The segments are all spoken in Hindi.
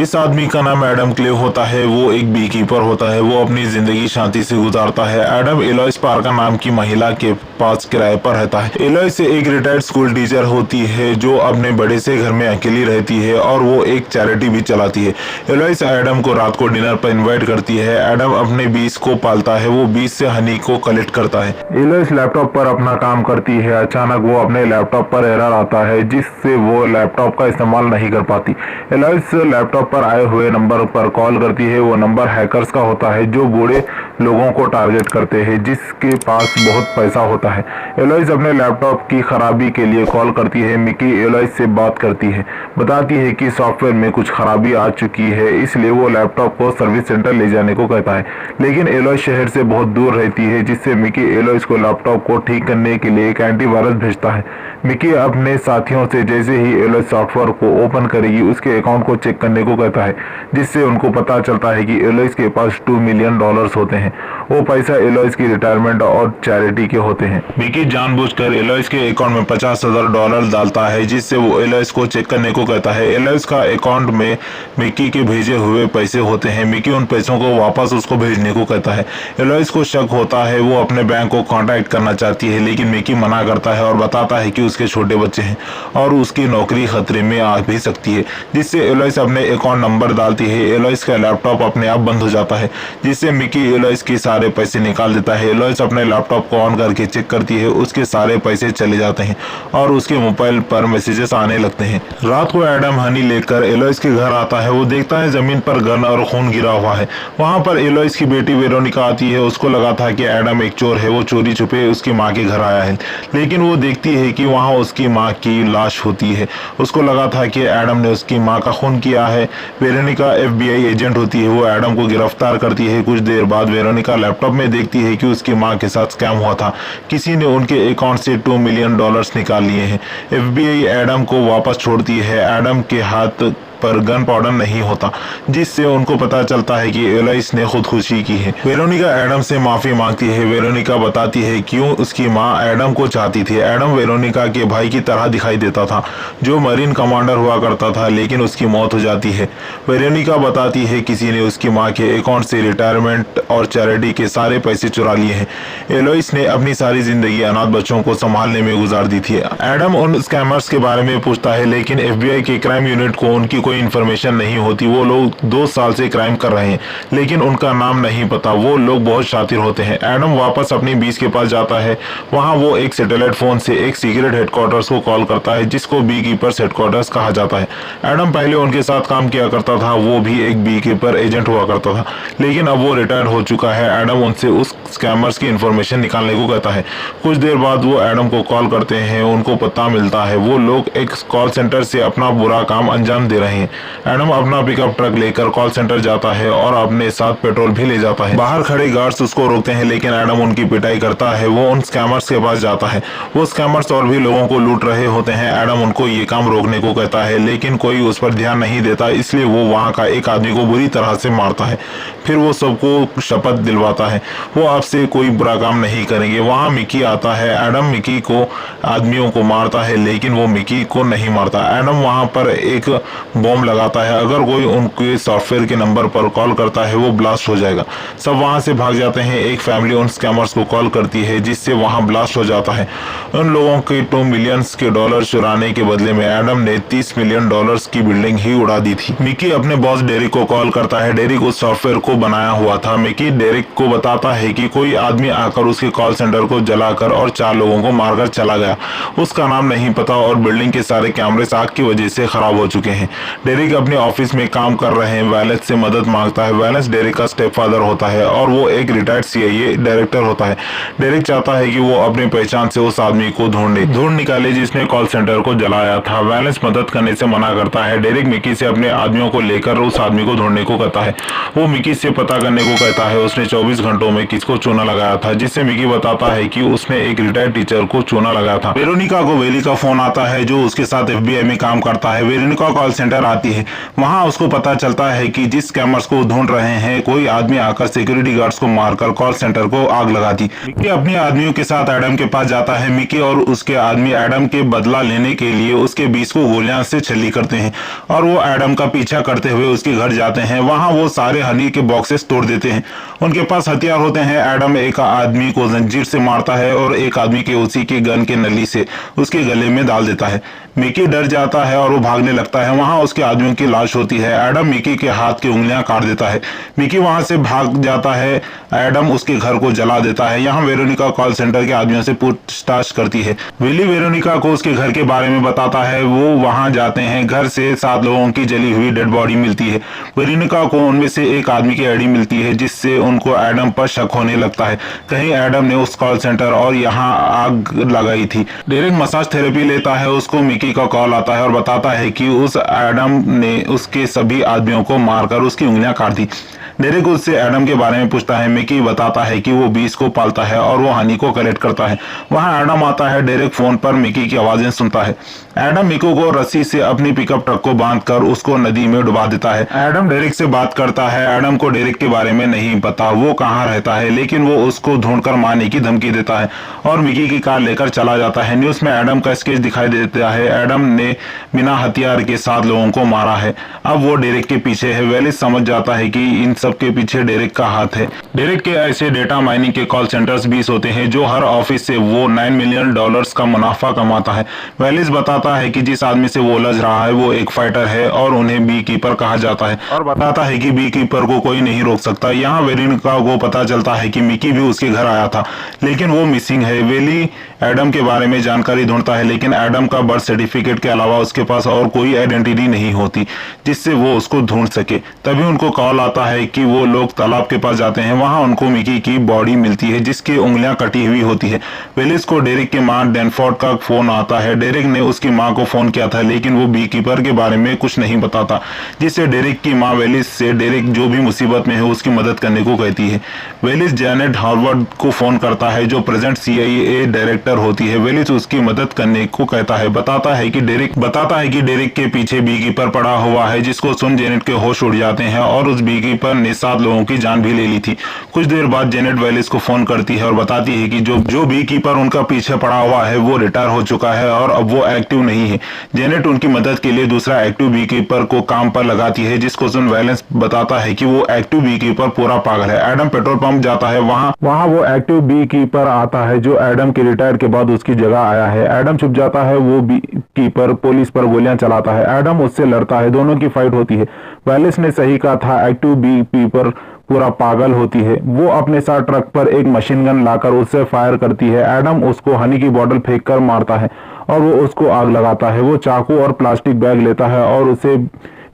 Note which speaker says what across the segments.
Speaker 1: जिस आदमी का नाम एडम क्ले होता है वो एक बी कीपर होता है। वो अपनी जिंदगी शांति से गुजारता है। एडम एलोइस पार्कर नाम की महिला के पास किराए पर रहता है। एलोइस एक रिटायर्ड स्कूल टीचर होती है जो अपने बड़े से घर में अकेली रहती है और वो एक चैरिटी भी चलाती है। एलोइस एडम को रात को डिनर पर इनवाइट करती है। एडम अपने बीस को पालता है। वो बीस से हनी को कलेक्ट करता है। एलोइस लैपटॉप पर अपना काम करती है। अचानक वो अपने लैपटॉप पर एरर आता है जिससे वो लैपटॉप का इस्तेमाल नहीं कर पाती। एलोइस लैपटॉप पर आए हुए नंबर पर कॉल करती है। वो नंबर हैकर्स का होता है जो बूढ़े लोगों को टारगेट करते हैं जिसके पास बहुत पैसा होता है। एलोइस अपने लैपटॉप की खराबी के लिए कॉल करती है। मिकी एलोइस से बात करती है, बताती है कि सॉफ्टवेयर में कुछ खराबी आ चुकी है, इसलिए वो लैपटॉप को सर्विस सेंटर ले जाने को कहता है। लेकिन एलोइस शहर से बहुत दूर रहती है जिससे मिकी एलोइस को लैपटॉप को ठीक करने के लिए एक एंटीवायरस भेजता है। मिकी अपने साथियों से जैसे ही एलोइस सॉफ्टवेयर को ओपन करेगी उसके अकाउंट को चेक करने को कहता है, जिससे उनको पता चलता है कि एलोइस के पास $2 मिलियन होते हैं। वो पैसा एलोइस की रिटायरमेंट और चैरिटी के होते हैं। मिकी जानबूझकर एलोइस के अकाउंट में $50,000 डालता है जिससे वो एलोइस को चेक करने को कहता है। एलोइस का अकाउंट में मिकी के भेजे हुए पैसे होते हैं। मिकी उन पैसों को वापस उसको भेजने को कहता है। एलोइस को शक होता है। वो अपने बैंक को कांटेक्ट करना चाहती है लेकिन मिकी मना करता है और बताता है कि उसके छोटे बच्चे हैं और उसकी नौकरी खतरे में आ भी सकती है, जिससे एलोइस अपने अकाउंट नंबर डालती है। एलोइस का लैपटॉप अपने आप बंद हो जाता है जिससे मिकी एलोइस के सारे पैसे निकाल देता है। एलोइस अपने लैपटॉप को ऑन करके चेक करती है, उसके सारे पैसे चले जाते हैं और उसके मोबाइल पर मैसेजेस आने लगते हैं। रात को एडम हनी लेकर एलोइस के घर आता है। वो देखता है जमीन पर गन और खून गिरा हुआ है। वहां पर एलोइस की बेटी वेरोनिका आती है। उसको लगा था कि एडम एक चोर है। वो चोरी छुपे उसकी माँ के घर आया है, लेकिन वो देखती है कि वहाँ उसकी माँ की लाश होती है। उसको लगा था कि एडम ने उसकी माँ का खून किया है। वेरोनिका FBI एजेंट होती है। वो एडम को गिरफ्तार करती है। कुछ देर बाद वेरोनिका लैपटॉप में देखती है कि उसकी माँ के साथ स्कैम हुआ था। किसी ने उनके अकाउंट से $2 मिलियन निकाल लिए हैं। FBI एडम को वापस छोड़ती है। एडम के हाथ पर गन पाउडर नहीं होता जिससे उनको पता चलता है कि एलोइस ने खुदकुशी की है। वेरोनिका एडम से माफी मांगती है। वेरोनिका बताती है क्यों उसकी माँ एडम को चाहती थी। एडम वेरोनिका के भाई की तरह दिखाई देता था जो मरीन कमांडर हुआ करता था, लेकिन उसकी मौत हो जाती है। वेरोनिका बताती है किसी ने उसकी माँ के अकाउंट से रिटायरमेंट और चैरिटी के सारे पैसे चुरा लिए हैं। एलोइस ने अपनी सारी जिंदगी अनाथ बच्चों को संभालने में गुजार दी थी। एडम उन स्कैमर्स के बारे में पूछता है लेकिन FBI के क्राइम यूनिट को उनकी कोई इन्फॉर्मेशन नहीं होती। वो लोग 2 साल से क्राइम कर रहे हैं लेकिन उनका नाम नहीं पता। वो लोग बहुत शातिर होते हैं। एडम वापस अपनी बीस के पास जाता है। वहां वो एक सैटेलाइट फोन से एक सीक्रेट हेडक्वार्टर्स को कॉल करता है जिसको बी कीपर्स हेडक्वार्टर्स कहा जाता है। एडम पहले उनके साथ काम किया करता था। वो भी एक बी कीपर एजेंट हुआ करता था लेकिन अब वो रिटायर हो चुका है। एडम उनसे उस स्कैमर्स की इन्फॉर्मेशन निकालने को कहता है। कुछ देर बाद वो एडम को कॉल करते हैं। उनको पता मिलता है वो लोग एक कॉल सेंटर से अपना बुरा काम अंजाम दे रहे हैं। एडम अपना पिकअप ट्रक लेकर कॉल सेंटर जाता है और अपने साथ पेट्रोल भी ले जाता है। बाहर खड़े गार्ड्स उसको रोकते हैं लेकिन एडम उनकी पिटाई करता है। वो उन स्कैमर्स के पास जाता है। वो स्कैमर्स और भी लोगों को लूट रहे होते हैं। एडम उनको ये काम रोकने को कहता है लेकिन कोई उस पर ध्यान नहीं देता, इसलिए वो वहाँ का एक आदमी को बुरी तरह से मारता है। फिर वो सबको शपथ दिलवाता है वो आपसे कोई बुरा काम नहीं करेंगे। वहाँ मिकी आता है। एडम मिकी को आदमियों को मारता है लेकिन वो मिकी को नहीं मारता। एडम वहाँ पर एक बॉम्ब लगाता है। अगर कोई उनके सॉफ्टवेयर के नंबर पर कॉल करता है वो ब्लास्ट हो जाएगा। सब वहां से भाग जाते हैं। एक फैमिली उन स्कैमर्स को कॉल करती है जिससे वहां ब्लास्ट हो जाता है। उन लोगों के $2 मिलियन चुराने के बदले में एडम ने $30 मिलियन की बिल्डिंग ही उड़ा दी थी। मिकी अपने बॉस डेरिक को कॉल करता है। डेरिक उस सॉफ्टवेयर को बनाया हुआ था। मिकी डेरिक को बताता है कि कोई आदमी आकर उसके कॉल सेंटर को जलाकर और 4 लोगों को मारकर चला गया। उसका नाम नहीं पता और बिल्डिंग के सारे कैमरे आग की वजह से खराब हो चुके हैं। डेरिक अपने ऑफिस में काम कर रहे हैं। वैलेंस से मदद मांगता है। वैलेंस डेरिक का स्टेप फादर होता है और वो एक रिटायर्ड CIA डायरेक्टर होता है। डेरिक चाहता है कि वो अपनी पहचान से उस आदमी को ढूंढ निकाले जिसने कॉल सेंटर को जलाया था। वैलेंस मदद करने से मना करता है। डेरिक मिकी से अपने आदमियों को लेकर उस आदमी को ढूंढने को कहता है। वो मिकी से इससे पता करने को कहता है उसने 24 घंटों में किसको चूना लगाया था, जिससे मिकी बताता है कि उसने एक रिटायर्ड टीचर को चूना लगाया था। वेरोनिका को वेली का फोन आता है जो उसके साथ FBI में काम करता है। वेरोनिका कॉल सेंटर आती है, वहां उसको पता चलता है कि जिस स्कैमर्स को ढूंढ रहे हैं कोई आदमी आकर सिक्योरिटी गार्ड्स को मारकर कॉल सेंटर को आग लगा दी। मिकी अपने आदमियों के साथ एडम के पास जाता है। मिकी और उसके आदमी एडम के बदला लेने के लिए उसके 20 को गोलियां से छली करते हैं और वो एडम का पीछा करते हुए उसके घर जाते हैं। वहां वो सारे हनी के बॉक्सेस तोड़ देते हैं। उनके पास हथियार होते हैं। एडम एक आदमी को जंजीर से मारता है और एक आदमी के उसी के गन के नली से उसके गले में डाल देता है। मिकी डर जाता है और वो भागने लगता है। वहां उसके आदमियों की लाश होती है। एडम मिकी के हाथ की उंगलियां काट देता है। मिकी वहां से भाग जाता है। एडम उसके घर को जला देता है। यहाँ वेरोनिका कॉल सेंटर के आदमियों से पूछताछ करती है। विली वेरोनिका को उसके घर के बारे में बताता है। वो वहां जाते हैं। घर से 7 लोगों की जली हुई डेड बॉडी मिलती है। वेरोनिका को उनमें से एक आदमी की आईडी मिलती है जिससे उनको एडम पर शक होने लगता है। कहीं एडम ने उस कॉल सेंटर और यहाँ आग लगाई थी। डेरेक मसाज थेरेपी लेता है। उसको मिकी का कॉल आता है और बताता है कि उस एडम ने उसके सभी आदमियों को मारकर उसकी उंगलियां काट दी। डेरेक उससे एडम के बारे में पूछता है। मिकी बताता है कि वो 20 को पालता है और वो हनी को कलेक्ट करता है। वहां एडम आता है। डेरेक फोन पर मिकी की आवाजें सुनता है। एडम मिकी को रस्सी से अपनी पिकअप ट्रक को बांधकर उसको नदी में डुबा देता है। एडम डेरेक से बात करता है। एडम को डेरेक के बारे में नहीं पता वो कहाँ रहता है, लेकिन वो उसको ढूंढकर मारने की धमकी देता है और मिकी की कार लेकर चला जाता है। न्यूज में एडम का स्केच दिखाई देता है। एडम ने बिना हथियार के 7 लोगों को मारा है। अब वो डेरेक के पीछे है। वेलिस समझ जाता है कि इन सबके पीछे डेरेक का हाथ है। डेरेक के ऐसे डेटा माइनिंग के कॉल सेंटर्स 20 होते हैं जो हर ऑफिस से वो $9 मिलियन का मुनाफा कमाता है। वेलिस बताता है कि जिस आदमी से वो उलझ रहा है वो एक फाइटर है और उन्हें बी कीपर कहा जाता है और बताता है कि बी कीपर को कोई नहीं रोक सकता। यहाँ वेरोनिका को पता चलता है कि मिकी भी उसके घर आया था लेकिन वो मिसिंग है। वेली एडम के बारे में जानकारी ढूंढता है लेकिन एडम का बर्थ सर्टिफिकेट के अलावा उसके पास और कोई आइडेंटिटी नहीं होती जिससे वो उसको ढूंढ सके। तभी उनको कॉल आता है कि वो लोग तालाब के पास जाते हैं। वहां उनको मिकी की बॉडी मिलती है जिसकी उंगलियां कटी हुई होती है। वेलिस को डेरेक की मां डेनफोर्ड का फोन आता है। डेरेक ने उसकी मां को फोन किया था लेकिन वो बी कीपर के बारे में कुछ नहीं बताता, जिससे डेरेक की मां वेलिस से डेरेक जो भी मुसीबत में है उसकी मदद करने को कहती है। वेलिस जैनेट हार्वर्ड को फोन करता है जो प्रेजेंट CIA डायरेक्टर होती है। वेलिस उसकी मदद करने को कहता है। बताता है कि डेरेक के पीछे बी कीपर पड़ा हुआ है, जिसको सुन जेनेट के होश उड़ जाते हैं और उस बी कीपर ने 7 लोगों की जान भी ले ली थी। कुछ देर बाद जेनेट वेलिस को फोन करती है और बताती है कि जो बी कीपर उनका पीछे पड़ा हुआ है वो रिटायर हो चुका है और अब वो एक्टिव नहीं है। जेनेट उनकी मदद के लिए दूसरा एक्टिव बी कीपर को काम पर लगाती है, जिसको सुन वेलिस बताता है कि वो एक्टिव बी कीपर पूरा पागल है। एडम पेट्रोल पंप जाता है। वहां वो एक्टिव बी कीपर आता है जो एडम के रिटायर के बाद उसकी जगह आया है। एडम छुप जाता है। वो बी कीपर पुलिस पर गोलियां चलाता है। एडम उससे लड़ता है। दोनों की फाइट होती है। वेलिस ने सही कहा था, एक्टिव बी कीपर पूरा पागल होती है। वो अपने साथ ट्रक पर एक मशीन गन लाकर उससे फायर करती है। एडम उसको हनी की बोतल फेंक कर मारता है और वो उसको आग लगाता है। वो चाकू और प्लास्टिक बैग लेता है और उसे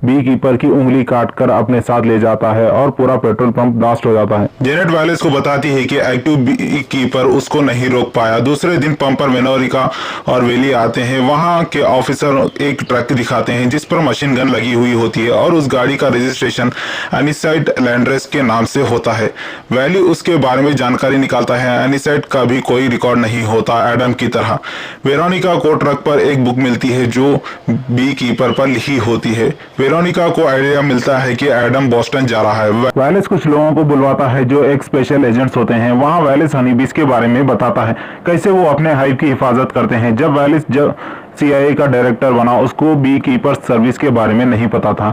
Speaker 1: बी कीपर की उंगली काटकर अपने साथ ले जाता है और पूरा पेट्रोल पंप ब्लास्ट हो जाता है। जेनेट वेलिस को बताती है कि एक्टिव बी कीपर उसको नहीं रोक पाया। दूसरे दिन पंप पर वेरोनिका और वेली आते हैं। वहां के ऑफिसर एक ट्रक दिखाते हैं जिस पर मशीन गन लगी हुई होती है और उस गाड़ी का रजिस्ट्रेशन एनिसाइड लैंड्रेस के नाम से होता है। वेली उसके बारे में जानकारी निकालता है। एनिसाइड का भी कोई रिकॉर्ड नहीं होता एडम की तरह। वेरोनिका को ट्रक पर एक बुक मिलती है जो बी कीपर पर लिखी होती है। वेरोनिका को आइडिया मिलता है कि एडम बोस्टन जा रहा है। वेलिस कुछ लोगों को बुलवाता है जो एक स्पेशल एजेंट्स होते हैं। वहां वेलिस हनीबीज के बारे में बताता है, कैसे वो अपने हाइव की हिफाजत करते हैं। जब वेलिस CIA का डायरेक्टर बना उसको बी कीपर्स सर्विस के बारे में नहीं पता था।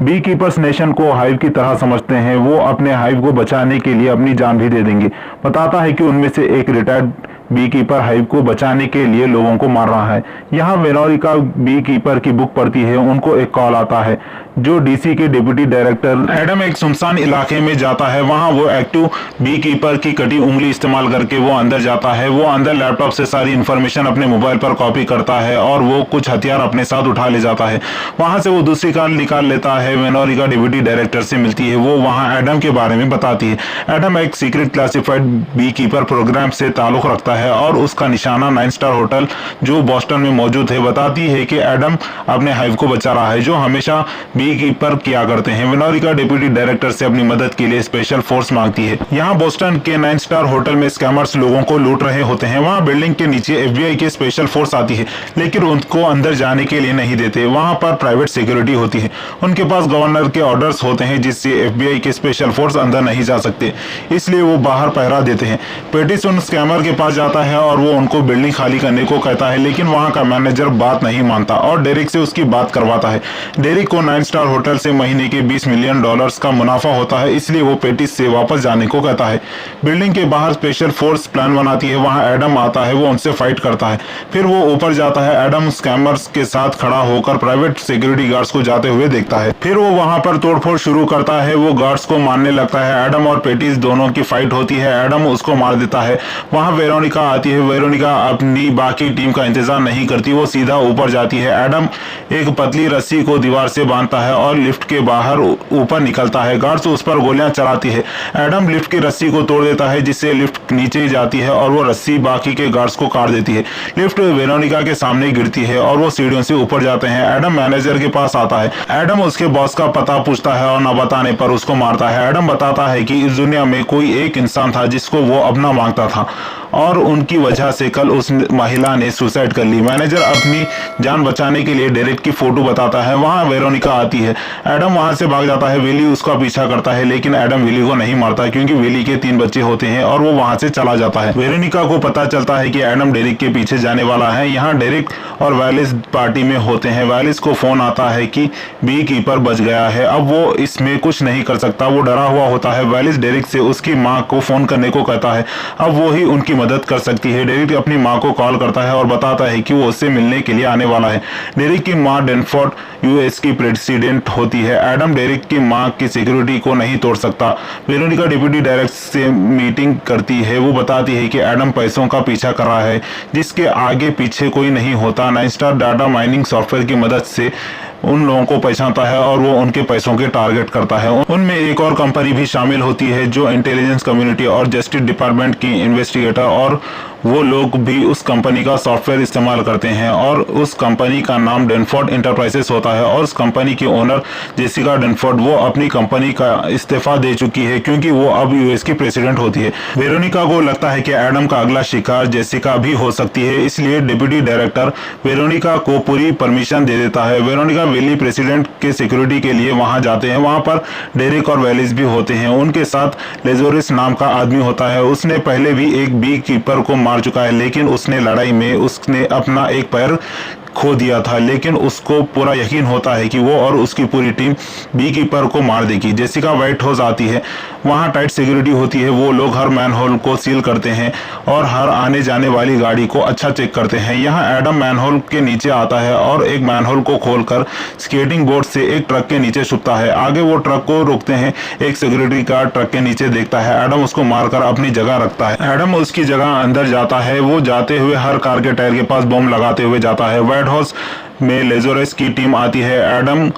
Speaker 1: बी कीपर्स नेशन को हाइव की तरह समझते हैं। वो अपने हाइव को बचाने के लिए अपनी जान भी दे देंगे। बताता है कि उनमें से एक रिटायर्ड बी कीपर हाइव को बचाने के लिए लोगों को मार रहा है। यहाँ वेरोनिका बी कीपर की बुक पढ़ती है। उनको एक कॉल आता है जो DC के डिप्टी डायरेक्टर एडम एक सुनसान इलाके में जाता है। वहां वो एक्टिव बी कीपर की कटी उंगली इस्तेमाल करके वो अंदर जाता है। वो अंदर लैपटॉप से सारी इंफॉर्मेशन अपने मोबाइल पर कॉपी करता है और वो कुछ हथियार अपने साथ उठा ले जाता है। वहां से वो दूसरी कार निकाल लेता है। वेरोनिका डिप्टी डायरेक्टर से मिलती है। वो वहां एडम के बारे में बताती है। एडम एक secret classified beekeeper programme से ताल्लुक रखता है और उसका निशाना 9 स्टार होटल जो बोस्टन में मौजूद है। बताती है कि एडम अपने हाइव को बचा रहा है जो हमेशा बी कीपर किया करते हैं। वेरोनिका डिप्टी डायरेक्टर से अपनी मदद के लिए स्पेशल फोर्स मांगती है। यहाँ बोस्टन के 9 स्टार होटल में स्कैमर्स लोगों को लूट रहे होते हैं। वहाँ बिल्डिंग के नीचे FBI की स्पेशल फोर्स आती है, लेकिन उनको अंदर जाने के लिए नहीं देते। वहाँ पर प्राइवेट सिक्योरिटी होती है। उनके पास गवर्नर के ऑर्डर्स होते हैं जिससे FBI के स्पेशल फोर्स अंदर नहीं जा सकते, इसलिए वो बाहर पहरा देते हैं। पेटिस उन स्कैमर के पास जाता है और वो उनको बिल्डिंग खाली करने को कहता है, लेकिन वहाँ का मैनेजर बात नहीं मानता और डेरिक से उसकी बात करवाता है। डेरिक को 9 स्टार होटल से महीने के $20 मिलियन का मुनाफा होता है, इसलिए वो पेटिस से वापस जाने को कहता है। बिल्डिंग के बाहर स्पेशल फोर्स प्लान बनाती है। वहाँ एडम आता है, वो उनसे फाइट करता है। फिर वो ऊपर जाता है। एडम स्कैमर्स के साथ खड़ा होकर प्राइवेट सिक्योरिटी गार्ड्स को जाते हुए देखता है। फिर वो वहाँ पर तोड़फोड़ शुरू करता है। वो गार्ड्स को मारने लगता है। एडम और पेटिस दोनों की फाइट होती है। एडम उसको मार देता है। वहाँ वेरोनिका आती है। वेरोनिका अपनी बाकी टीम का इंतजार नहीं करती, वो सीधा ऊपर जाती है। एडम एक पतली रस्सी को दीवार से बांधता है और लिफ्ट के बाहर ऊपर निकलता है। गार्ड्स उस पर गोलियां चलाती है। एडम लिफ्ट की रस्सी को तोड़ देता है, जिससे लिफ्ट नीचे जाती है और वो रस्सी बाकी के गार्ड्स को काट देती है। लिफ्ट वेरोनिका के सामने गिरती है और वो सीढ़ियों से ऊपर जाते हैं। एडम मैनेजर के पास आता है। एडम उसके बॉस का पता पूछता है और न बताने पर उसको मारता है। एडम बताता है कि इस दुनिया में कोई एक इंसान था जिसको वो अपना मांगता था और उनकी वजह से कल उस महिला ने सुसाइड कर ली। मैनेजर अपनी जान बचाने के लिए डेरिक की फोटो बताता है। वहाँ वेरोनिका आती है। एडम वहाँ से भाग जाता है। विली उसका पीछा करता है, लेकिन एडम विली को नहीं मारता क्योंकि विली के 3 बच्चे होते हैं और वो वहाँ से चला जाता है। वेरोनिका को पता चलता है कि एडम डेरिक के पीछे जाने वाला है। यहाँ डेरिक और वैलिस पार्टी में होते हैं। वैलिस को फोन आता है कि बी कीपर बच गया है। अब वो इसमें कुछ नहीं कर सकता, वो डरा हुआ होता है। वैलिस डेरिक से उसकी माँ को फोन करने को कहता है, अब वो ही उनकी मदद कर सकती है। डेरिक अपनी माँ को कॉल करता है और बताता है कि वो उससे मिलने के लिए आने वाला है। डेरिक की माँ डेनफोर्ड US की प्रेसिडेंट होती है। एडम डेरिक की माँ की सिक्योरिटी को नहीं तोड़ सकता। वेरोनिका डिप्टी डायरेक्टर से मीटिंग करती है। वो बताती है कि एडम पैसों का पीछा कर रहा है जिसके आगे पीछे कोई नहीं होता। 9 स्टार डाटा माइनिंग सॉफ्टवेयर की मदद से उन लोगों को पहचानता है और वो उनके पैसों के टारगेट करता है। उनमें एक और कंपनी भी शामिल होती है जो इंटेलिजेंस कम्युनिटी और जस्टिस डिपार्टमेंट की इन्वेस्टिगेटर, और वो लोग भी उस कंपनी का सॉफ्टवेयर इस्तेमाल करते हैं और उस कंपनी का नाम डेनफोर्ड इंटरप्राइजेस होता है। और उस कंपनी की ओनर जेसिका डेनफोर्ड वो अपनी कंपनी का इस्तीफा दे चुकी है क्योंकि वो अब US की प्रेसिडेंट होती है। वेरोनिका को लगता है कि एडम का अगला शिकार जेसिका भी हो सकती है, इसलिए डिप्टी डायरेक्टर वेरोनिका को पूरी परमिशन दे देता है। वेरोनिका विली प्रेसिडेंट के सिक्योरिटी के लिए वहां जाते हैं। वहां पर डेरिक और वैलिस भी होते हैं। उनके साथ लेजोरिस नाम का आदमी होता है। उसने पहले भी एक बी कीपर को मार चुका है, लेकिन उसने लड़ाई में उसने अपना एक पैर खो दिया था, लेकिन उसको पूरा यकीन होता है कि वो और उसकी पूरी टीम बी कीपर को मार देगी। जेसिका व्हाइट हाउस आती है। वहाँ टाइट सिक्योरिटी होती है। वो लोग हर मैनहोल को सील करते हैं और हर आने जाने वाली गाड़ी को अच्छा चेक करते हैं। यहाँ एडम मैनहोल के नीचे आता है और एक मैनहोल को खोलकर स्केटिंग बोर्ड से एक ट्रक के नीचे छुपता है। आगे वो ट्रक को रोकते हैं। एक सिक्योरिटी गार्ड ट्रक के नीचे देखता है। एडम उसको मारकर अपनी जगह रखता है। एडम उसकी जगह अंदर जाता है। वो जाते हुए हर कार के टायर के पास बम लगाते हुए जाता है। व्हाइट हाउस में लेजोरस की टीम आती है। एडम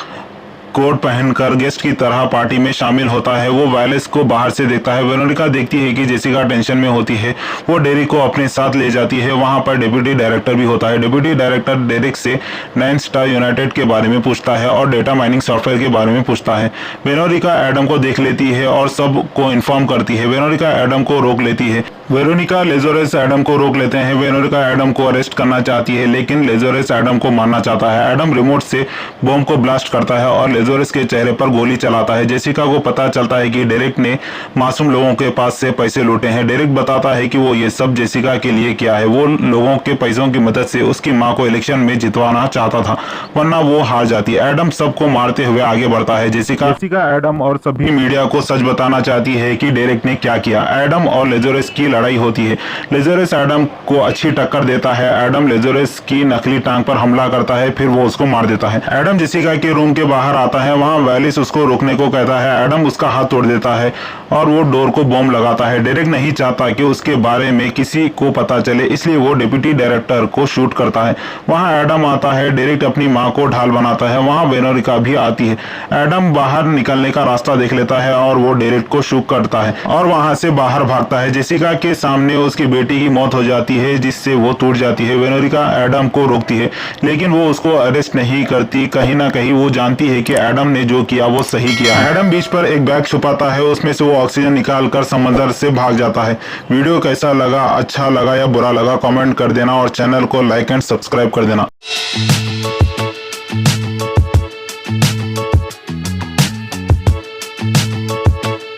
Speaker 1: कोट पहनकर गेस्ट की तरह पार्टी में शामिल होता है। वो वैलिस को बाहर से देखता है। वेरोनिका देखती है कि जेसिका टेंशन में होती है। वो डेरिक को अपने साथ ले जाती है। वहां पर डिप्टी डायरेक्टर भी होता है। डिप्टी डायरेक्टर डेरिक से 9 स्टार यूनाइटेड के बारे में पूछता है और डेटा माइनिंग सॉफ्टवेयर के बारे में पूछता है। वेरोनिका एडम को देख लेती है और सब को इन्फॉर्म करती है। वेरोनिका एडम को रोक लेती है। वेरोनिका लेजोरस एडम को रोक लेते हैं। वेरोनिका एडम को अरेस्ट करना चाहती है, लेकिन लेजोरस एडम को मारना चाहता है। एडम रिमोट से बॉम्ब को ब्लास्ट करता है और लेजोरस के चेहरे पर गोली चलाता है। जेसिका को पता चलता है कि डेरिक ने मासूम लोगों के पास से पैसे लूटे हैं। डेरिक बताता है कि वो ये सब जेसिका के लिए किया है। वो लोगों के पैसों की मदद से उसकी माँ को इलेक्शन में जितवाना चाहता था, वरना वो हार जाती। एडम सबको मारते हुए आगे बढ़ता है। जेसिका एडम और सभी मीडिया को सच बताना चाहती है कि डेरिक ने क्या किया। एडम और लेजोरस की लड़ाई होती है। लेजोरस एडम को अच्छी टक्कर देता है। एडम लेजोरस की नकली टांग पर हमला करता है, फिर वो उसको मार देता है। एडम जेसिका के रूम के बाहर आता है। वहां वैलिस उसको रोकने को कहता है। एडम उसका हाथ तोड़ देता है और वो डोर को बॉम्ब लगाता है। डेरिक नहीं चाहता कि उसके बारे में किसी को पता चले, इसलिए वो डिप्टी डायरेक्टर को शूट करता है। वहां एडम आता है। डेरिक अपनी माँ को ढाल बनाता है। वहां वेरोनिका भी आती है। एडम बाहर निकलने का रास्ता देख लेता है और वो डेरिक को शूट करता है और वहां से बाहर भागता है। जेसिका के सामने उसकी बेटी की मौत हो जाती है, जिससे वो टूट जाती है। वेरोनिका एडम को रोकती है, लेकिन वो उसको अरेस्ट नहीं करती। कहीं ना कहीं वो जानती है कि एडम ने जो किया वो सही किया। एडम बीच पर एक बैग छुपाता है, उसमें से वो ऑक्सीजन निकाल कर समंदर से भाग जाता है। वीडियो कैसा लगा, अच्छा लगा या बुरा लगा, कमेंट कर देना और चैनल को लाइक एंड सब्सक्राइब कर देना।